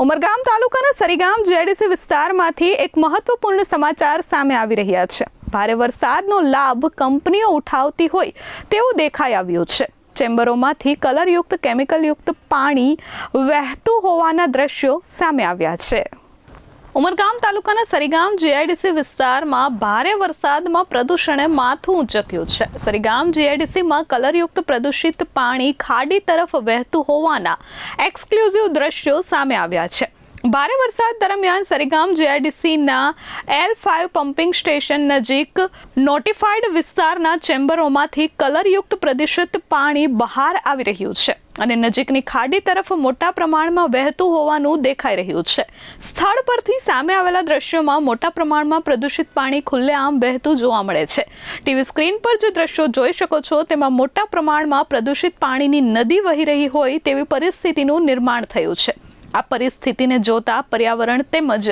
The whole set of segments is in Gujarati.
ઉમરગામ તાલુકાના સરીગામ જીઆઈડીસી વિસ્તારમાંથી એક મહત્વપૂર્ણ સમાચાર સામે આવી રહ્યા છે। ભારે વરસાદનો લાભ કંપનીઓ ઉઠાવતી હોય તેવું દેખાઈ આવ્યું છે। ચેમ્બરોમાંથી કલરયુક્ત કેમિકલયુક્ત પાણી વહેતું હોવાના દ્રશ્યો સામે આવ્યા છે। ઉમરગામ તાલુકાના સરીગામ જીઆઈડીસી વિસ્તારમાં ભારે વરસાદમાં પ્રદૂષણે માથું ઊંચક્યું છે। સરીગામ જીઆઈડીસીમાં કલરયુક્ત પ્રદૂષિત પાણી ખાડી તરફ વહેતું હોવાના એક્સક્લુઝિવ દ્રશ્યો સામે આવ્યા છે। ભારે વરસાદ દરમિયાન સરીગામ જીઆઈડીસીના L5 પમ્પિંગ સ્ટેશન નજીક નોટિફાઈડ વિસ્તારના ચેમ્બરોમાંથી કલરયુક્ત પ્રદૂષિત પાણી બહાર આવી રહ્યું છે અને નજીકની ખાડી તરફ મોટા પ્રમાણમાં વહેતું હોવાનું દેખાઈ રહ્યું છે। સ્થળ પરથી સામે આવેલા દ્રશ્યોમાં મોટા પ્રમાણમાં પ્રદૂષિત પાણી ખુલ્લેઆમ વહેતું જોવા મળે છે। ટીવી સ્ક્રીન પર જે દ્રશ્યો જોઈ શકો છો તેમાં મોટા પ્રમાણમાં પ્રદૂષિત પાણીની નદી વહી રહી હોય તેવી પરિસ્થિતિનું નિર્માણ થયું છે। આ પરિસ્થિતિને જોતા પર્યાવરણ તેમજ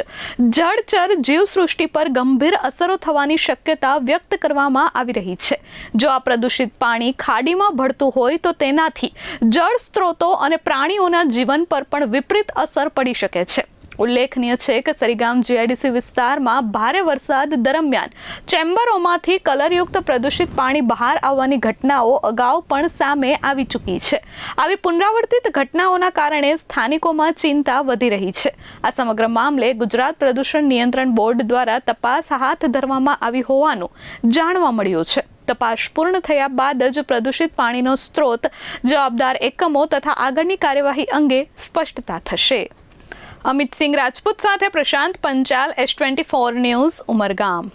જળચર જીવસૃષ્ટિ પર ગંભીર અસરો થવાની શક્યતા વ્યક્ત કરવામાં આવી રહી છે। જો આ પ્રદૂષિત પાણી ખાડીમાં ભળતું હોય તો તેનાથી જળ સ્ત્રોતો અને પ્રાણીઓના જીવન પર પણ વિપરીત અસર પડી શકે છે। ઉલ્લેખનીય છે કે સરીગામ જીઆઈડીસી વિસ્તારમાં ભારે વરસાદ દરમિયાન ચેમ્બરોમાંથી કલરયુક્ત પ્રદૂષિત પાણી બહાર આવવાની ઘટનાઓ અગાઉ પણ સામે આવી ચૂકી છે। આવી પુનરાવર્તિત ઘટનાઓના કારણે સ્થાનિકોમાં ચિંતા વધી રહી છે। આ સમગ્ર મામલે ગુજરાત પ્રદૂષણ નિયંત્રણ બોર્ડ દ્વારા તપાસ હાથ ધરવામાં આવી હોવાનું જાણવા મળ્યું છે। તપાસ પૂર્ણ થયા બાદ જ પ્રદૂષિત પાણીનો સ્ત્રોત, જવાબદાર એકમો તથા આગળની કાર્યવાહી અંગે સ્પષ્ટતા થશે। અમિત સિંહ રાજપૂત સાથે પ્રશાંત પંચાલ, S24 ન્યૂઝ, ઉમરગામ।